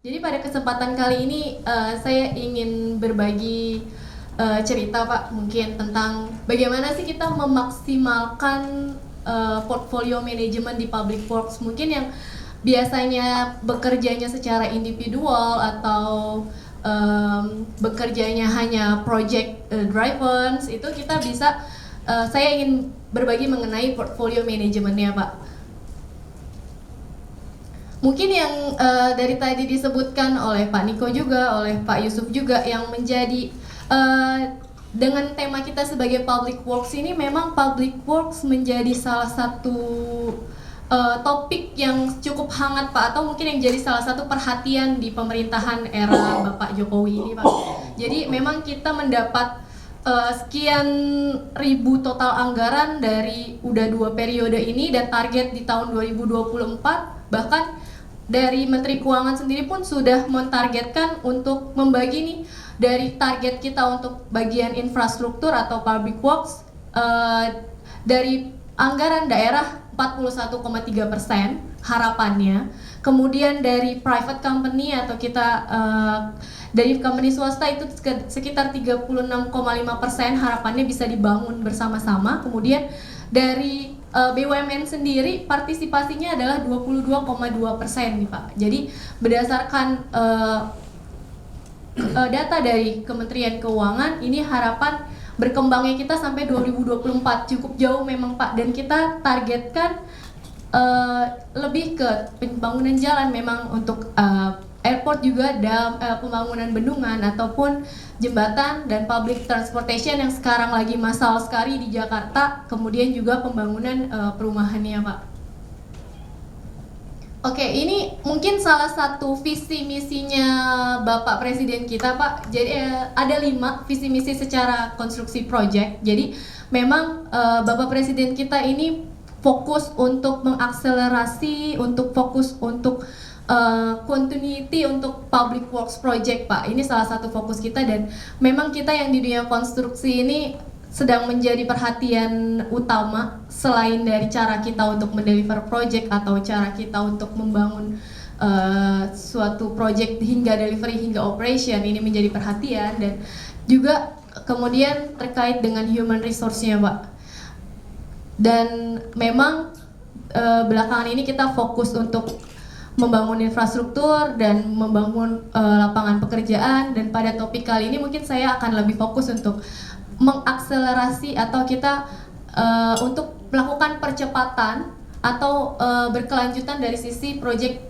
Jadi pada kesempatan kali ini saya ingin berbagi cerita Pak, mungkin tentang bagaimana sih kita memaksimalkan portfolio manajemen di public works. Mungkin yang biasanya bekerjanya secara individual atau bekerjanya hanya project driven, itu kita bisa saya ingin berbagi mengenai portfolio manajemennya Pak. Mungkin yang dari tadi disebutkan oleh Pak Niko juga, oleh Pak Yusuf juga, yang menjadi dengan tema kita sebagai public works ini, memang public works menjadi salah satu topik yang cukup hangat Pak, atau mungkin yang jadi salah satu perhatian di pemerintahan era Bapak Jokowi ini Pak. Jadi memang kita mendapat sekian ribu total anggaran dari udah 2 periode ini, dan target di tahun 2024 bahkan dari Menteri Keuangan sendiri pun sudah mentargetkan untuk membagi nih dari target kita untuk bagian infrastruktur atau public works dari anggaran daerah 41,3% harapannya. Kemudian dari private company atau kita dari company swasta itu sekitar 36,5% harapannya bisa dibangun bersama-sama. Kemudian dari BUMN sendiri partisipasinya adalah 22,2% nih Pak. Jadi berdasarkan data dari Kementerian Keuangan, ini harapan berkembangnya kita sampai 2024 cukup jauh memang Pak, dan kita targetkan lebih ke pembangunan jalan memang untuk airport juga, dan pembangunan bendungan ataupun jembatan dan public transportation yang sekarang lagi massal sekali di Jakarta, kemudian juga pembangunan perumahannya Pak. Oke, ini mungkin salah satu visi misinya Bapak Presiden kita Pak. Jadi ada 5 visi misi secara konstruksi project. Jadi memang Bapak Presiden kita ini fokus untuk mengakselerasi, untuk fokus untuk continuity untuk public works project Pak. Ini salah satu fokus kita, dan memang kita yang di dunia konstruksi ini sedang menjadi perhatian utama selain dari cara kita untuk mendeliver project atau cara kita untuk membangun suatu project hingga delivery hingga operation. Ini menjadi perhatian, dan juga kemudian terkait dengan human resource-nya Pak. Dan memang belakangan ini kita fokus untuk membangun infrastruktur dan membangun lapangan pekerjaan, dan pada topik kali ini mungkin saya akan lebih fokus untuk mengakselerasi atau kita untuk melakukan percepatan atau berkelanjutan dari sisi project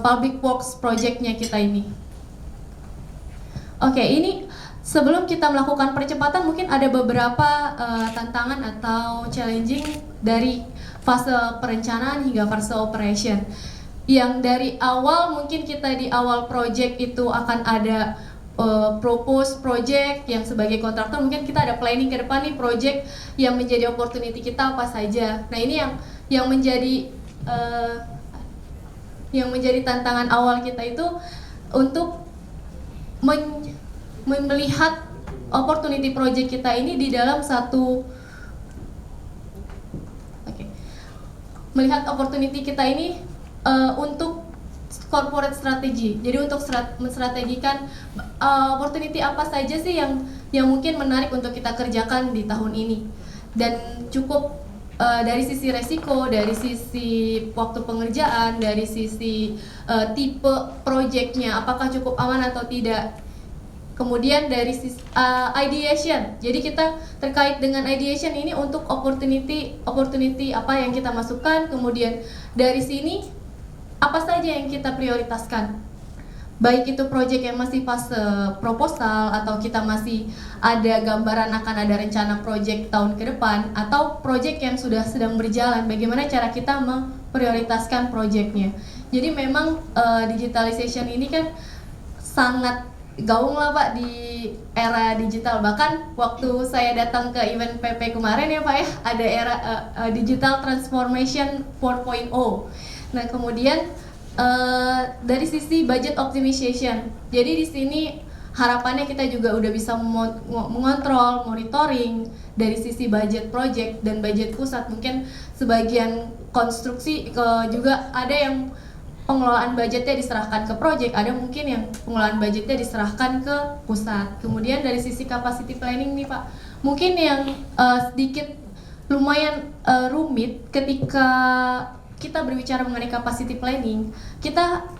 public works projectnya kita ini. Oke, ini sebelum kita melakukan percepatan mungkin ada beberapa tantangan atau challenging dari fase perencanaan hingga fase operation. Yang dari awal, mungkin kita di awal project itu akan ada propose project yang sebagai kontraktor, mungkin kita ada planning ke depan nih project yang menjadi opportunity kita apa saja. Nah ini yang menjadi tantangan awal kita itu untuk melihat opportunity project kita ini di dalam satu melihat opportunity kita ini untuk corporate strategy. Jadi untuk menstrategikan opportunity apa saja sih yang mungkin menarik untuk kita kerjakan di tahun ini, dan cukup dari sisi resiko, dari sisi waktu pengerjaan, dari sisi tipe projectnya apakah cukup aman atau tidak. Kemudian dari sisi ideation, jadi kita terkait dengan ideation ini untuk opportunity apa yang kita masukkan. Kemudian dari sini apa saja yang kita prioritaskan, baik itu proyek yang masih fase proposal atau kita masih ada gambaran akan ada rencana proyek tahun ke depan, atau proyek yang sudah sedang berjalan, bagaimana cara kita memprioritaskan proyeknya. Jadi memang digitalization ini kan sangat gaung lah Pak di era digital. Bahkan waktu saya datang ke event PP kemarin ya Pak ya, ada era digital transformation 4.0. Nah kemudian dari sisi budget optimization, jadi di sini harapannya kita juga udah bisa mengontrol, monitoring dari sisi budget project dan budget pusat. Mungkin sebagian konstruksi juga ada yang pengelolaan budgetnya diserahkan ke project, ada mungkin yang pengelolaan budgetnya diserahkan ke pusat. Kemudian dari sisi capacity planning nih Pak, mungkin yang sedikit lumayan rumit ketika kita berbicara mengenai capacity planning, kita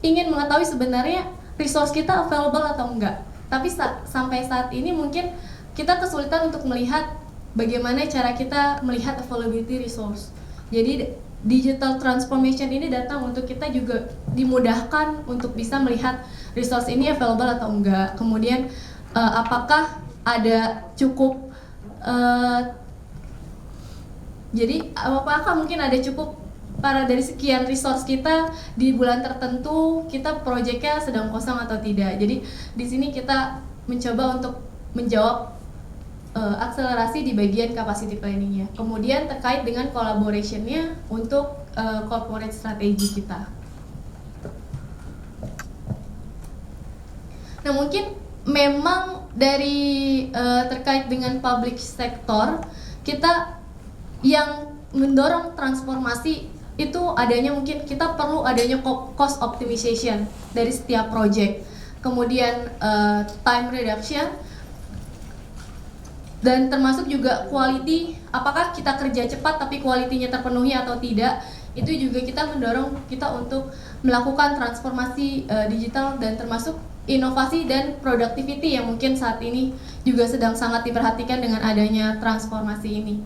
ingin mengetahui sebenarnya resource kita available atau enggak. Tapi sampai saat ini mungkin kita kesulitan untuk melihat bagaimana cara kita melihat availability resource. Jadi digital transformation ini datang untuk kita juga dimudahkan untuk bisa melihat resource ini available atau enggak. Kemudian apakah ada cukup jadi apakah mungkin ada cukup dari sekian resource kita di bulan tertentu kita proyeknya sedang kosong atau tidak. Jadi di sini kita mencoba untuk menjawab akselerasi di bagian capacity planningnya. Kemudian terkait dengan collaboration-nya untuk corporate strategy kita. Nah mungkin memang dari terkait dengan public sector, kita yang mendorong transformasi itu adanya mungkin kita perlu adanya cost optimization dari setiap project. Kemudian time reduction, dan termasuk juga quality, apakah kita kerja cepat tapi kualitinya terpenuhi atau tidak. Itu juga kita mendorong kita untuk melakukan transformasi digital dan termasuk inovasi dan productivity yang mungkin saat ini juga sedang sangat diperhatikan dengan adanya transformasi ini.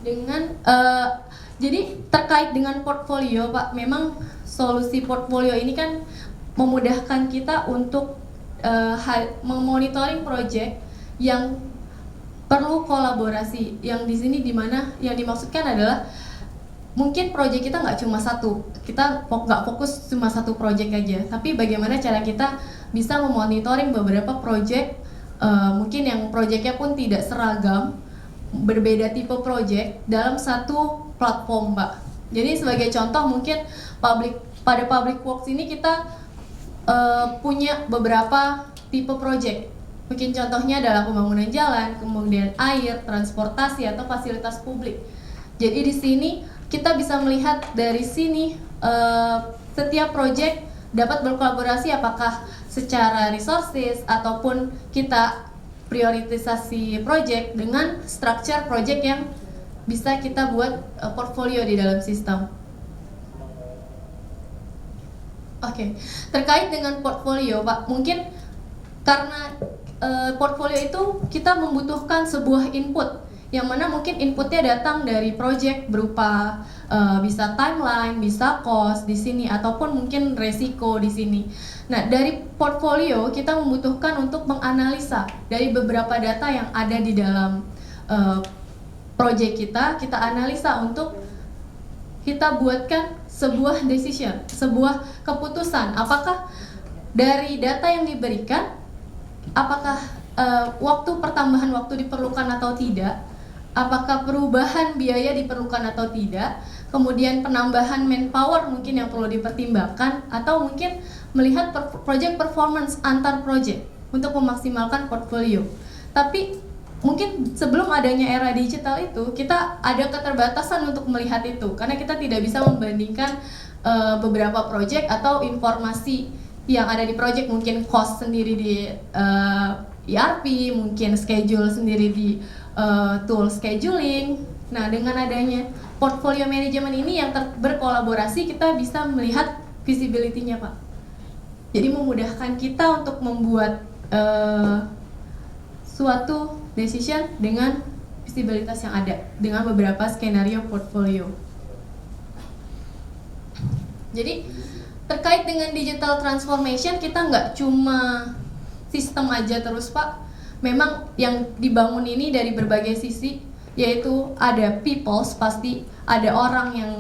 Dengan jadi terkait dengan portfolio Pak, memang solusi portfolio ini kan memudahkan kita untuk memonitoring project yang perlu kolaborasi. Yang di sini dimana yang dimaksudkan adalah mungkin proyek kita nggak cuma satu, kita nggak fokus cuma satu proyek aja, tapi bagaimana cara kita bisa memonitoring beberapa proyek, mungkin yang proyeknya pun tidak seragam, berbeda tipe proyek dalam satu platform Mbak. Jadi sebagai contoh mungkin pada public works ini kita punya beberapa tipe proyek. Mungkin contohnya adalah pembangunan jalan, kemudian air, transportasi atau fasilitas publik. Jadi di sini kita bisa melihat dari sini setiap proyek dapat berkolaborasi apakah secara resources ataupun kita prioritisasi proyek dengan structure proyek yang bisa kita buat portfolio di dalam sistem. Oke, terkait dengan portfolio Pak, mungkin karena portfolio itu kita membutuhkan sebuah input yang mana mungkin inputnya datang dari project berupa bisa timeline, bisa cost di sini ataupun mungkin resiko di sini. Nah, dari portfolio kita membutuhkan untuk menganalisa dari beberapa data yang ada di dalam project kita analisa untuk kita buatkan sebuah decision, sebuah keputusan apakah dari data yang diberikan apakah pertambahan waktu diperlukan atau tidak, apakah perubahan biaya diperlukan atau tidak, kemudian penambahan manpower mungkin yang perlu dipertimbangkan, atau mungkin melihat project performance antar project untuk memaksimalkan portfolio. Tapi mungkin sebelum adanya era digital itu kita ada keterbatasan untuk melihat itu karena kita tidak bisa membandingkan beberapa project atau informasi yang ada di project, mungkin cost sendiri di ERP, mungkin schedule sendiri di tool scheduling. Nah, dengan adanya portfolio management ini yang berkolaborasi, kita bisa melihat visibility-nya Pak. Jadi memudahkan kita untuk membuat suatu decision dengan visibilitas yang ada dengan beberapa skenario portfolio. Jadi terkait dengan digital transformation, kita nggak cuma sistem aja terus Pak. Memang yang dibangun ini dari berbagai sisi, yaitu ada peoples, pasti ada orang yang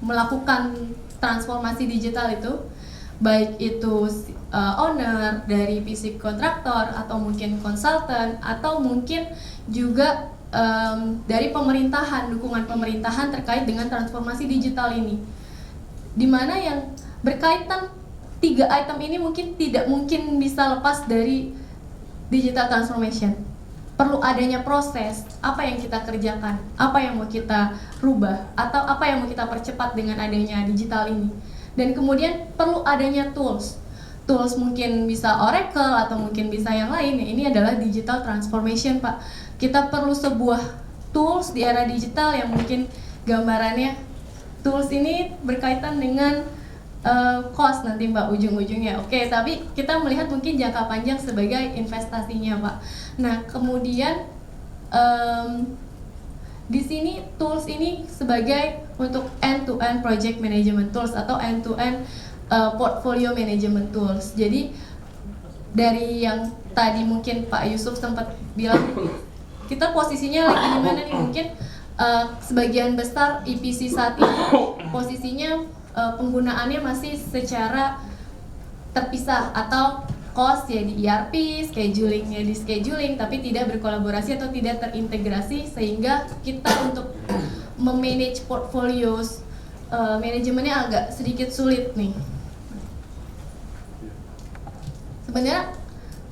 melakukan transformasi digital itu, baik itu owner dari fisik kontraktor atau mungkin konsultan atau mungkin juga dari pemerintahan, dukungan pemerintahan terkait dengan transformasi digital ini. Dimana yang berkaitan 3 item ini mungkin tidak mungkin bisa lepas dari digital transformation. perlu adanya proses, apa yang kita kerjakan, apa yang mau kita rubah, atau apa yang mau kita percepat dengan adanya digital ini. Dan kemudian perlu adanya tools mungkin bisa Oracle atau mungkin bisa yang lain. Ini adalah digital transformation, Pak. Kita perlu sebuah tools di era digital yang mungkin gambarannya tools ini berkaitan dengan cost nanti Mbak ujung-ujungnya. Oke, tapi kita melihat mungkin jangka panjang sebagai investasinya, Pak. Nah, kemudian di sini tools ini sebagai untuk end-to-end project management tools atau end-to-end portfolio management tools. Jadi dari yang tadi mungkin Pak Yusuf sempat bilang, kita posisinya lagi di mana nih? Mungkin sebagian besar EPC saat ini posisinya penggunaannya masih secara terpisah atau cost ya di ERP, schedulingnya di scheduling, tapi tidak berkolaborasi atau tidak terintegrasi, sehingga kita untuk memanage portfolios manajemennya agak sedikit sulit nih. Sebenarnya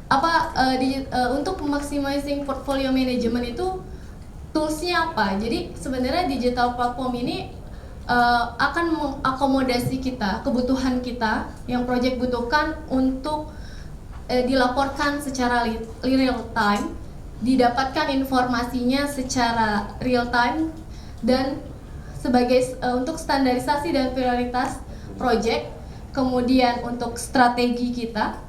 apa untuk maximizing portfolio management itu toolsnya apa? Jadi sebenarnya digital platform ini akan mengakomodasi kita, kebutuhan kita yang project butuhkan untuk dilaporkan secara real time, didapatkan informasinya secara real time, dan sebagai untuk standarisasi dan prioritas project, kemudian untuk strategi kita,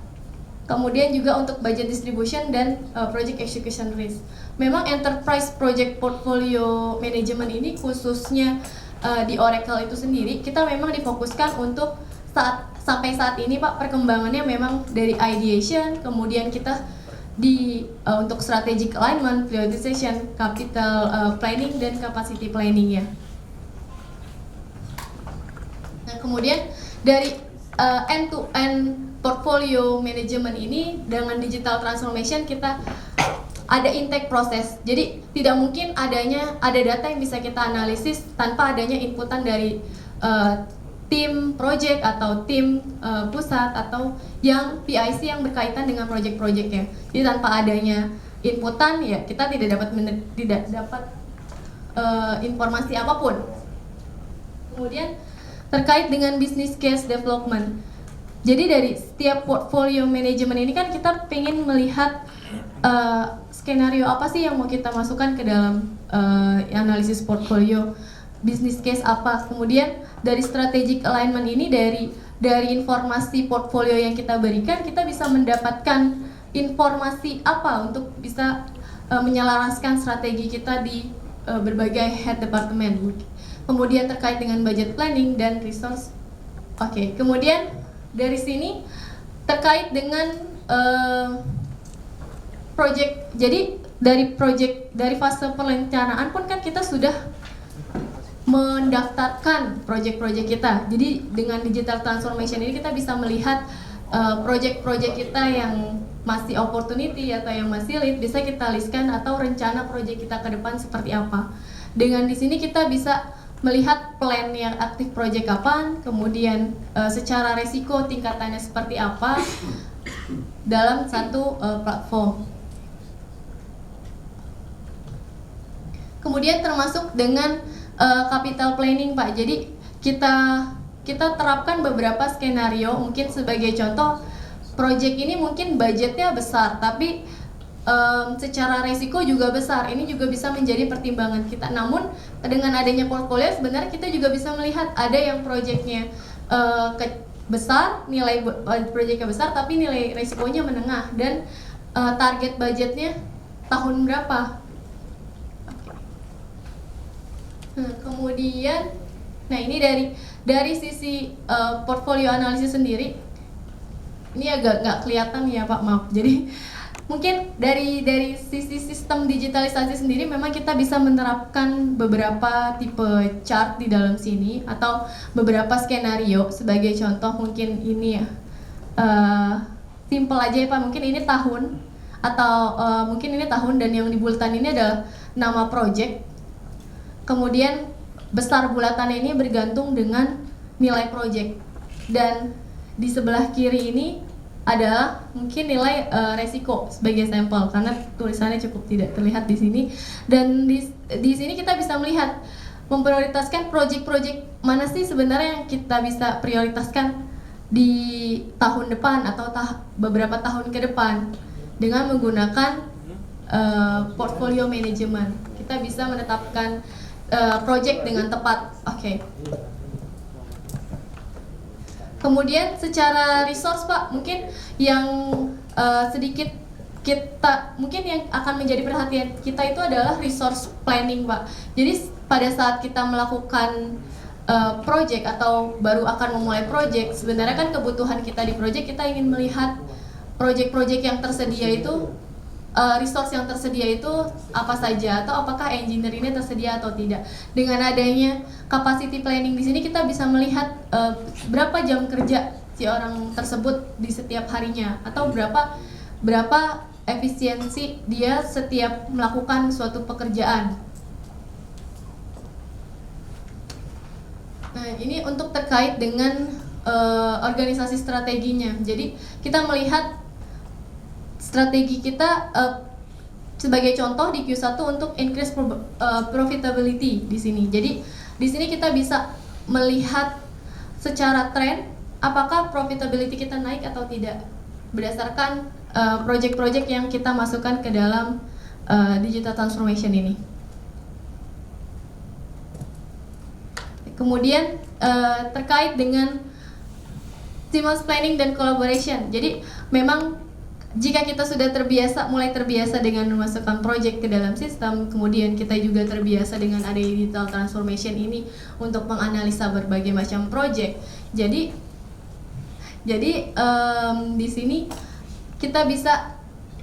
kemudian juga untuk budget distribution dan project execution risk. Memang enterprise project portfolio management ini khususnya di Oracle itu sendiri, kita memang difokuskan untuk sampai saat ini Pak, perkembangannya memang dari ideation, kemudian kita untuk strategic alignment, prioritization, capital planning, dan capacity planning ya. Nah, kemudian dari end-to-end portfolio management ini dengan digital transformation kita ada intake proses. Jadi tidak mungkin ada data yang bisa kita analisis tanpa adanya inputan dari tim project atau tim pusat atau yang PIC yang berkaitan dengan project-projectnya. Jadi tanpa adanya inputan ya kita tidak dapat informasi apapun. Kemudian terkait dengan business case development. Jadi dari setiap portfolio management ini kan kita pengen melihat skenario apa sih yang mau kita masukkan ke dalam analisis portfolio, business case apa. Kemudian dari strategic alignment ini, dari informasi portfolio yang kita berikan, kita bisa mendapatkan informasi apa untuk bisa menyelaraskan strategi kita di berbagai head department. Kemudian terkait dengan budget planning dan resource. Oke, kemudian dari sini terkait dengan project. Jadi dari fase perencanaan pun kan kita sudah mendaftarkan project-project kita. Jadi dengan digital transformation ini kita bisa melihat project-project kita yang masih opportunity atau yang masih lead, bisa kita listkan atau rencana project kita ke depan seperti apa. Dengan di sini kita bisa melihat plan yang aktif project kapan, kemudian secara resiko tingkatannya seperti apa dalam satu platform. Kemudian termasuk dengan capital planning Pak. Jadi kita terapkan beberapa skenario. Mungkin sebagai contoh, project ini mungkin budgetnya besar, tapi secara resiko juga besar. Ini juga bisa menjadi pertimbangan kita. Namun dengan adanya portfolio sebenarnya kita juga bisa melihat ada yang projectnya besar, nilai projectnya besar, tapi nilai resikonya menengah, dan target budgetnya tahun berapa. Kemudian, nah ini dari sisi portfolio analisis sendiri, ini agak nggak kelihatan ya Pak, maaf. Jadi mungkin dari sisi sistem digitalisasi sendiri memang kita bisa menerapkan beberapa tipe chart di dalam sini atau beberapa skenario. Sebagai contoh mungkin ini ya, simple aja ya Pak, mungkin ini tahun atau mungkin ini tahun, dan yang di bulatan ini adalah nama project. Kemudian besar bulatannya ini bergantung dengan nilai project, dan di sebelah kiri ini adalah mungkin nilai resiko sebagai sampel, karena tulisannya cukup tidak terlihat di sini. Dan di sini kita bisa melihat memprioritaskan proyek-proyek mana sih sebenarnya yang kita bisa prioritaskan di tahun depan atau beberapa tahun ke depan dengan menggunakan portfolio management. Kita bisa menetapkan proyek dengan tepat. Oke. Kemudian secara resource Pak, mungkin yang sedikit mungkin yang akan menjadi perhatian kita itu adalah resource planning Pak. Jadi pada saat kita melakukan project atau baru akan memulai project, sebenarnya kan kebutuhan kita di project, kita ingin melihat project-project yang tersedia itu, resource yang tersedia itu apa saja, atau apakah engineer ini tersedia atau tidak. Dengan adanya capacity planning di sini kita bisa melihat berapa jam kerja si orang tersebut di setiap harinya, atau berapa efisiensi dia setiap melakukan suatu pekerjaan. Nah, ini untuk terkait dengan organisasi strateginya. Jadi kita melihat strategi kita sebagai contoh di Q1 untuk increase profitability di sini. Jadi di sini kita bisa melihat secara tren apakah profitability kita naik atau tidak berdasarkan project-project yang kita masukkan ke dalam digital transformation ini. Kemudian terkait dengan seamless planning dan collaboration. Jadi memang jika kita sudah mulai terbiasa dengan memasukkan project ke dalam sistem, kemudian kita juga terbiasa dengan ada digital transformation ini untuk menganalisa berbagai macam project. Jadi di sini kita bisa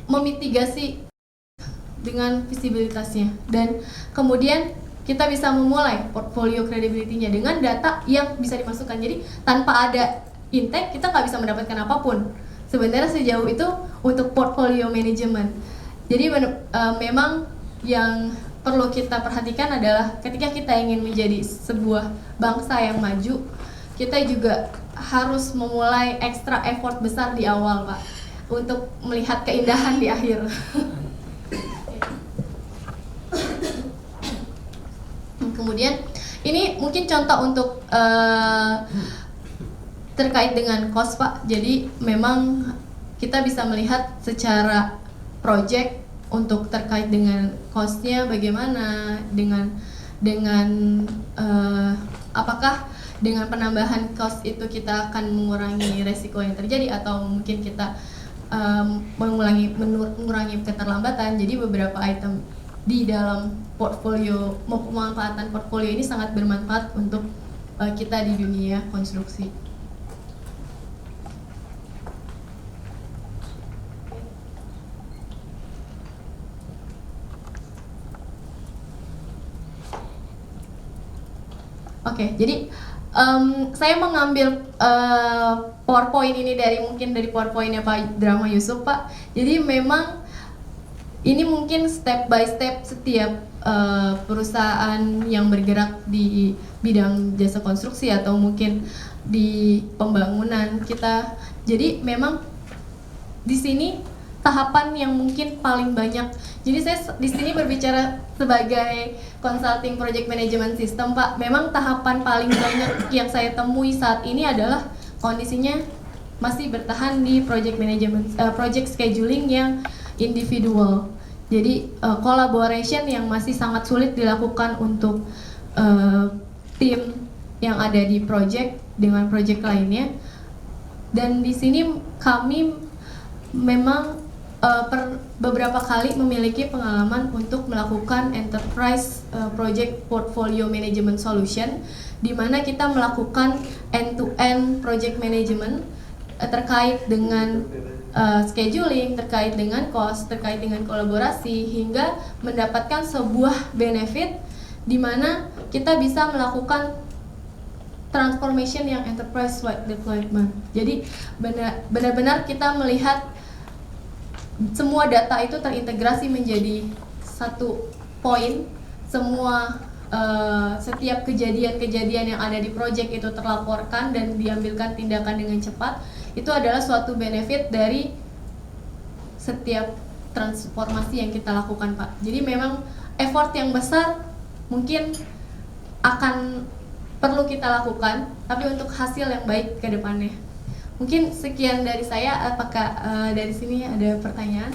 memitigasi dengan visibilitasnya, dan kemudian kita bisa memulai portfolio credibility-nya dengan data yang bisa dimasukkan. Jadi tanpa ada intake kita nggak bisa mendapatkan apapun. Sebenarnya sejauh itu untuk portfolio management. Jadi memang yang perlu kita perhatikan adalah ketika kita ingin menjadi sebuah bangsa yang maju, kita juga harus memulai extra effort besar di awal Pak, untuk melihat keindahan di akhir. Kemudian ini mungkin contoh untuk terkait dengan cost Pak. Jadi memang kita bisa melihat secara project untuk terkait dengan cost-nya bagaimana, dengan apakah dengan penambahan cost itu kita akan mengurangi resiko yang terjadi, atau mungkin kita mengurangi keterlambatan. Jadi beberapa item di dalam portfolio, pemanfaatan portfolio ini sangat bermanfaat untuk kita di dunia konstruksi. Oke, jadi saya mengambil PowerPoint ini mungkin dari PowerPoint-nya Pak Drama Yusuf Pak. Jadi memang ini mungkin step by step setiap perusahaan yang bergerak di bidang jasa konstruksi atau mungkin di pembangunan kita. Jadi memang di sini tahapan yang mungkin paling banyak. Jadi saya di sini berbicara sebagai consulting project management system Pak. Memang tahapan paling banyak yang saya temui saat ini adalah kondisinya masih bertahan di project management, project scheduling yang individual. Jadi collaboration yang masih sangat sulit dilakukan untuk tim yang ada di project dengan project lainnya. Dan di sini kami memang beberapa kali memiliki pengalaman untuk melakukan enterprise project portfolio management solution, di mana kita melakukan end-to-end project management terkait dengan scheduling, terkait dengan cost, terkait dengan kolaborasi, hingga mendapatkan sebuah benefit di mana kita bisa melakukan transformation yang enterprise-wide deployment. Jadi benar-benar kita melihat semua data itu terintegrasi menjadi satu poin. Setiap kejadian-kejadian yang ada di project itu terlaporkan dan diambilkan tindakan dengan cepat, itu adalah suatu benefit dari setiap transformasi yang kita lakukan, Pak. Jadi memang effort yang besar mungkin akan perlu kita lakukan, tapi untuk hasil yang baik ke depannya. Mungkin sekian dari saya. Apakah dari sini ada pertanyaan?